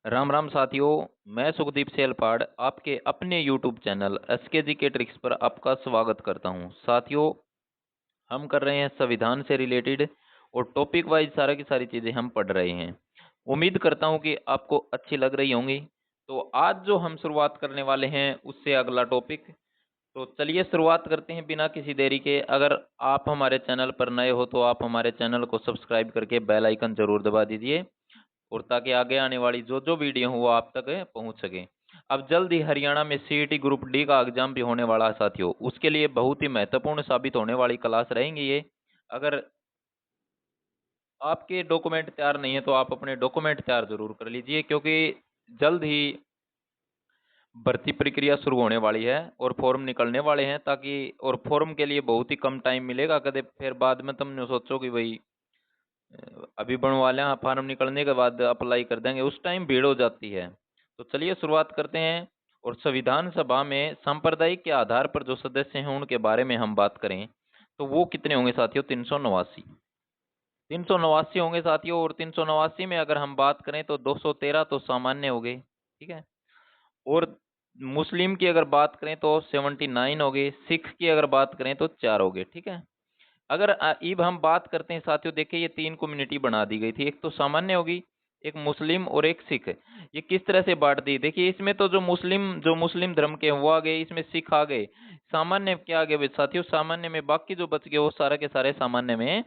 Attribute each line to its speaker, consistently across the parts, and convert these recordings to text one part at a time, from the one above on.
Speaker 1: राम राम साथियों। मैं सुखदीप सेलपाड़ आपके अपने YouTube चैनल एसके के ट्रिक्स पर आपका स्वागत करता हूं। साथियों, हम कर रहे हैं संविधान से रिलेटेड और टॉपिक वाइज सारा की सारी चीज़ें हम पढ़ रहे हैं। उम्मीद करता हूं कि आपको अच्छी लग रही होंगी। तो आज जो हम शुरुआत करने वाले हैं उससे अगला टॉपिक, तो चलिए शुरुआत करते हैं बिना किसी देरी के। अगर आप हमारे चैनल पर नए हो तो आप हमारे चैनल को सब्सक्राइब करके बेल आइकन जरूर दबा दीजिए, और ताकि आगे आने वाली जो जो वीडियो हो वो आप तक पहुंच सके। अब जल्द ही हरियाणा में सीईटी ग्रुप डी का एग्जाम भी होने वाला है साथियों। उसके लिए बहुत ही महत्वपूर्ण साबित होने वाली क्लास रहेंगी ये। अगर आपके डॉक्यूमेंट तैयार नहीं है तो आप अपने डॉक्यूमेंट तैयार जरूर कर लीजिए, क्योंकि जल्द ही भर्ती प्रक्रिया शुरू होने वाली है और फॉर्म निकलने वाले हैं। ताकि और फॉर्म के लिए बहुत ही कम टाइम मिलेगा, कदे फिर बाद में तुम सोचो कि भाई अभी बनवा लें, फॉर्म निकलने के बाद अप्लाई कर देंगे, उस टाइम भीड़ हो जाती है। तो चलिए शुरुआत करते हैं। और संविधान सभा में सांप्रदायिक के आधार पर जो सदस्य हैं उनके बारे में हम बात करें तो वो कितने होंगे साथियों? 389। 389 होंगे साथियों। और 389 में अगर हम बात करें तो 213 तो सामान्य हो गए, ठीक है। और मुस्लिम की अगर बात करें तो 79 हो गए। सिख की अगर बात करें तो 4 हो गए, ठीक है। अगर ईब हम बात करते हैं साथियों, देखिए ये 3 कम्युनिटी बना दी गई थी, एक तो सामान्य होगी, एक मुस्लिम और एक सिख। ये किस तरह से बांट दी? देखिए इसमें तो जो मुस्लिम धर्म के हैं वो आ गए, इसमें सिख आ गए। सामान्य क्या आ गए साथियों? सामान्य में बाकी जो बच गए वो सारे के सारे सामान्य में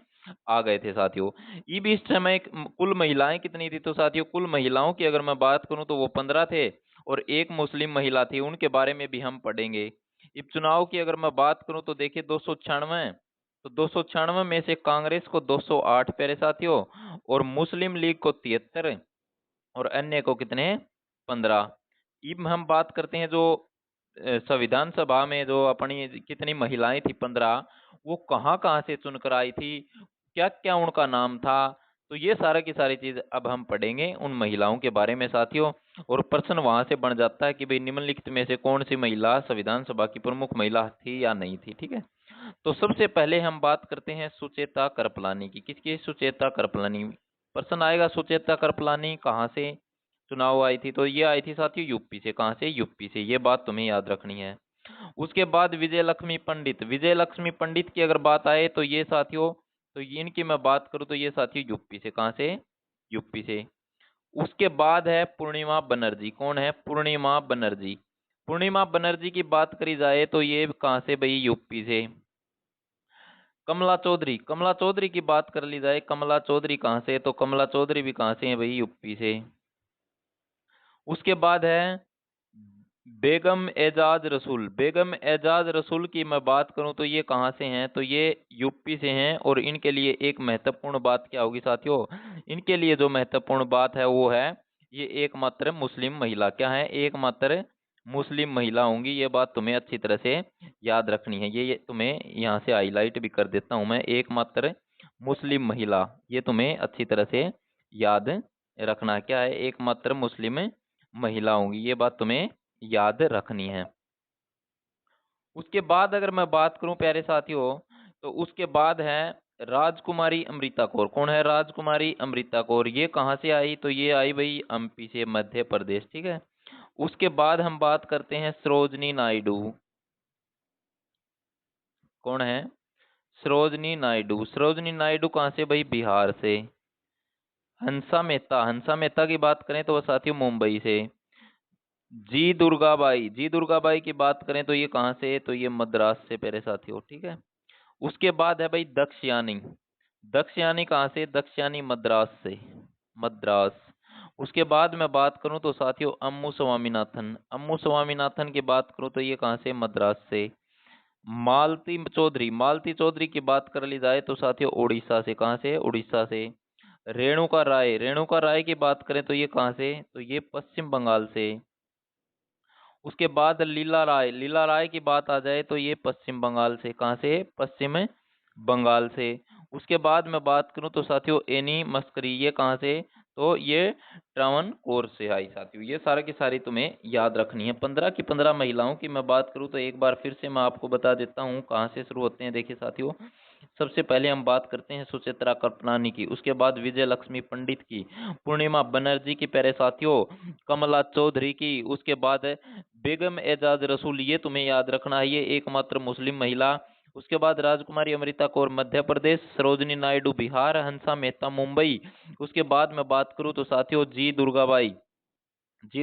Speaker 1: आ गए थे साथियों। ईब इस समय कुल महिलाएं कितनी थी? तो साथियों कुल महिलाओं की अगर मैं बात करूं तो वो 15 थे, और एक मुस्लिम महिला थी, उनके बारे में भी हम पढ़ेंगे। इब चुनाव की अगर मैं बात करूं तो देखिए 296, तो 296 में से कांग्रेस को 208 प्यारे साथियों, और मुस्लिम लीग को 73, और अन्य को कितने? 15। अब हम बात करते हैं जो संविधान सभा में जो अपनी कितनी महिलाएं थी? 15। वो कहाँ कहाँ से चुनकर आई थी, क्या क्या उनका नाम था? तो ये सारा की सारी चीज अब हम पढ़ेंगे उन महिलाओं के बारे में साथियों। और प्रश्न वहां से बन जाता है कि भाई निम्नलिखित में से कौन सी महिला संविधान सभा की प्रमुख महिला थी या नहीं थी, ठीक है। तो सबसे पहले हम बात करते हैं सुचेता कृपलानी की। किसकी? सुचेता कृपलानी। प्रश्न आएगा सुचेता कृपलानी कहाँ से चुनाव आई थी? तो ये आई थी साथियों यूपी से। कहाँ से? यूपी से। ये बात तुम्हें याद रखनी है। उसके बाद विजय लक्ष्मी पंडित। विजय लक्ष्मी पंडित की अगर बात आए तो ये साथियों, तो इनकी मैं बात करूं तो ये साथियों यूपी से। कहाँ से? यूपी से। उसके बाद है पूर्णिमा बनर्जी। कौन है? पूर्णिमा बनर्जी। पूर्णिमा बनर्जी की बात करी जाए तो ये कहाँ से भाई? यूपी से। कमला चौधरी। कमला चौधरी की बात कर ली जाए, कमला चौधरी कहाँ से? तो कमला चौधरी भी कहाँ से है भाई? यूपी से। उसके बाद है बेगम एजाज रसूल। बेगम एजाज रसूल की मैं बात करूं तो ये कहाँ से हैं? तो ये यूपी से हैं। और इनके लिए एक महत्वपूर्ण बात क्या होगी साथियों? इनके लिए जो महत्वपूर्ण बात है वो है ये एकमात्र मुस्लिम महिला। क्या है? एकमात्र मुस्लिम महिला होंगी। ये बात तुम्हें अच्छी तरह से याद रखनी है। ये तुम्हें यहाँ से हाईलाइट भी कर देता हूं मैं, एकमात्र मुस्लिम महिला। ये तुम्हें अच्छी तरह से याद रखना है। क्या है? एकमात्र मुस्लिम महिला होंगी। ये बात तुम्हें याद रखनी है। उसके बाद अगर मैं बात करूं प्यारे साथियों, तो उसके बाद है राजकुमारी अमृता कौर। कौन है? राजकुमारी अमृता कौर। ये कहाँ से आई? तो ये आई भाई एमपी से, मध्य प्रदेश, ठीक है। उसके बाद हम बात करते हैं सरोजनी नायडू। कौन है? सरोजनी नायडू। सरोजनी नायडू कहाँ से भाई? बिहार से। हंसा मेहता। हंसा मेहता की बात करें तो वो साथियों मुंबई से। जी दुर्गाबाई। जी दुर्गाबाई की बात करें तो ये कहाँ से? तो ये मद्रास से प्यारे साथियों, ठीक है। उसके बाद है भाई दक्षयानी। दक्षयानी कहाँ से? दक्षयानी मद्रास से। मद्रास। उसके बाद मैं बात करूं तो साथियों अम्मू स्वामीनाथन। अम्मू स्वामीनाथन की बात करूं तो ये कहाँ से? मद्रास से। मालती चौधरी। मालती चौधरी की बात कर ली जाए तो साथियों उड़ीसा से। कहाँ से? उड़ीसा से। रेणुका राय। रेणुका राय की बात करें तो ये कहाँ से? तो ये पश्चिम बंगाल से। उसके बाद लीला राय। लीला राय की बात आ जाए तो ये पश्चिम बंगाल से। कहाँ से? पश्चिम बंगाल से। उसके बाद मैं बात करूं तो साथियों एनी मस्करी। ये कहाँ से? तो ये ट्रावनकोर से आई साथियों। ये सारा की सारी तुम्हें याद रखनी है। 15 की 15 महिलाओं की मैं बात करूं तो एक बार फिर से मैं आपको बता देता हूं कहाँ से शुरू होते हैं। देखिए साथियों सबसे पहले हम बात करते हैं सुचित्रा कृपलानी की, उसके बाद विजय लक्ष्मी पंडित की, पूर्णिमा बनर्जी की, प्यारे साथियों कमला चौधरी की, उसके बाद बेगम एजाज रसूल, ये तुम्हें याद रखना है, ये एकमात्र मुस्लिम महिला। उसके बाद राजकुमारी अमृता कौर मध्य प्रदेश, सरोजिनी नायडू बिहार, हंसा मेहता मुंबई। उसके बाद मैं बात करूं तो साथियों जी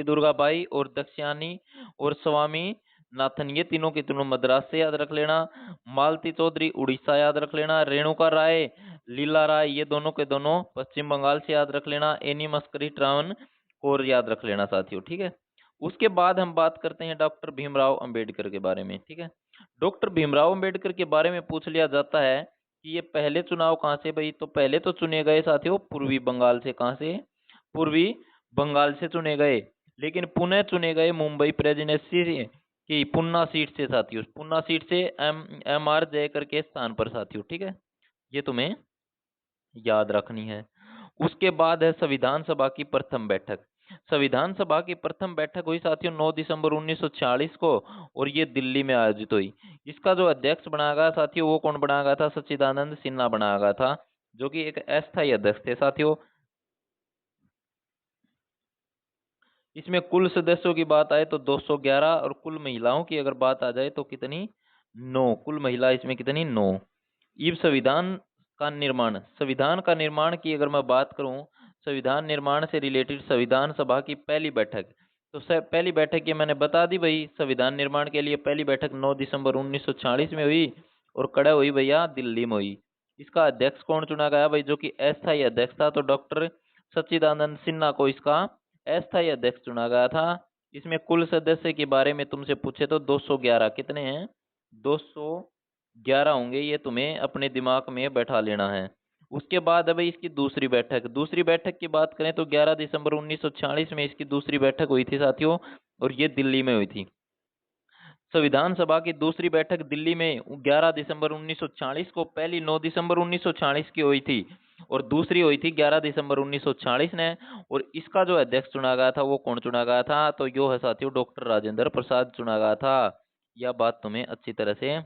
Speaker 1: दुर्गाबाई और दक्षियानी और स्वामी नाथन, ये तीनों के तीनों मद्रास से याद रख लेना। मालती चौधरी उड़ीसा याद रख लेना। रेणुका राय, लीला राय, ये दोनों के दोनों पश्चिम बंगाल से याद रख लेना। एनी मस्करी ट्रावन कोर याद रख लेना साथियों, ठीक है। उसके बाद हम बात करते हैं डॉक्टर भीमराव अंबेडकर के बारे में, ठीक है। डॉक्टर भीमराव अंबेडकर के बारे में पूछ लिया जाता है कि ये पहले चुनाव कहाँ से भाई, तो पहले तो चुने गए साथियों पूर्वी बंगाल से। कहाँ से? पूर्वी बंगाल से चुने गए, लेकिन पुनः चुने गए मुंबई प्रेसिडेंसी की पुन्ना सीट से साथियों, पुन्ना सीट से एम आर जयकर के स्थान पर साथियों, ठीक है। ये तुम्हें याद रखनी है। उसके बाद है संविधान सभा की प्रथम बैठक। संविधान सभा की प्रथम बैठक हुई साथियों 9 दिसंबर 1946 को, और ये दिल्ली में आयोजित हुई। इसका जो अध्यक्ष बनाया गया साथियों, वो कौन बनाया गया था? सच्चिदानंद सिन्हा बनाया गया था, जो कि एक अस्थायी अध्यक्ष थे साथियों। इसमें कुल सदस्यों की बात आए तो 211, और कुल महिलाओं की अगर बात आ जाए तो कितनी? 9। कुल महिला इसमें कितनी? 9। इब संविधान का निर्माण की अगर मैं बात करूं, संविधान निर्माण से रिलेटेड संविधान सभा की पहली बैठक, तो पहली बैठक ये मैंने बता दी भाई। संविधान निर्माण के लिए पहली बैठक 9 दिसंबर 1946 में हुई, और कड़ा हुई भैया दिल्ली में हुई। इसका अध्यक्ष कौन चुना गया भाई? जो कि अस्थायी अध्यक्ष था, तो डॉक्टर सच्चिदानंद सिन्हा को इसका अस्थायी अध्यक्ष चुना गया था। इसमें कुल सदस्य के बारे में तुमसे पूछे तो 211। कितने हैं? 211 होंगे, ये तुम्हें अपने दिमाग में बैठा लेना है। उसके बाद अब इसकी दूसरी बैठक की बात करें तो 11 दिसंबर 1946 में इसकी दूसरी बैठक हुई थी साथियों, और ये दिल्ली में हुई थी। संविधान सभा की दूसरी बैठक दिल्ली में 11 दिसंबर 1940 को, पहली 9 दिसंबर 1940 की हुई थी, और दूसरी हुई थी 11 दिसंबर 1940 ने। और इसका जो अध्यक्ष चुना गया था वो कौन चुना गया था? तो यो है साथियों डॉक्टर राजेंद्र प्रसाद चुना गया था। यह बात तुम्हें अच्छी तरह से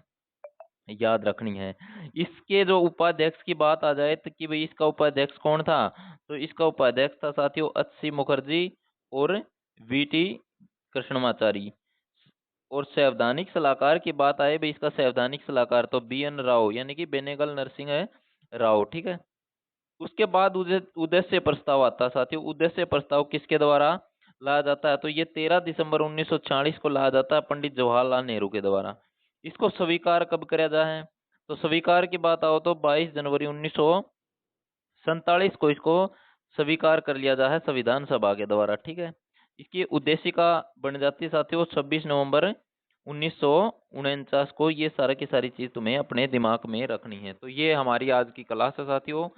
Speaker 1: याद रखनी है। इसके जो उपाध्यक्ष की बात आ जाए तो कि भाई इसका उपाध्यक्ष कौन था, तो इसका उपाध्यक्ष था साथियों अच्छी मुखर्जी और वीटी कृष्णमाचारी। और सैद्धांतिक सलाहकार की बात आए भाई, इसका सैद्धांतिक सलाहकार तो बी एन राव, यानी कि बेनेगल नरसिंह राव, ठीक है। उसके बाद उद्देश्य प्रस्ताव आता है साथियों। उद्देश्य प्रस्ताव किसके द्वारा लाया जाता है? तो ये 13 दिसंबर 1940 को लाया जाता है पंडित जवाहरलाल नेहरू के द्वारा। इसको स्वीकार कब किया जाए? तो स्वीकार की बात आओ तो 22 जनवरी 1947 को इसको स्वीकार कर लिया जाए संविधान सभा के द्वारा, ठीक है। इसकी उद्देशिका बन जाती है साथियों 26 नवंबर 1949 को। ये सारा की सारी चीज तुम्हें अपने दिमाग में रखनी है। तो ये हमारी आज की क्लास है साथियों,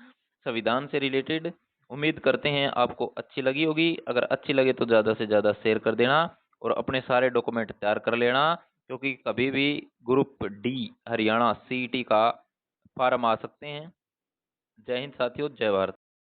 Speaker 1: संविधान से रिलेटेड। उम्मीद करते हैं आपको अच्छी लगी होगी। अगर अच्छी लगे तो ज़्यादा से ज़्यादा शेयर कर देना, और अपने सारे डॉक्यूमेंट तैयार कर लेना, क्योंकि कभी भी ग्रुप डी हरियाणा सीईटी का फॉर्म आ सकते हैं। जय हिंद साथियों, जय भारत।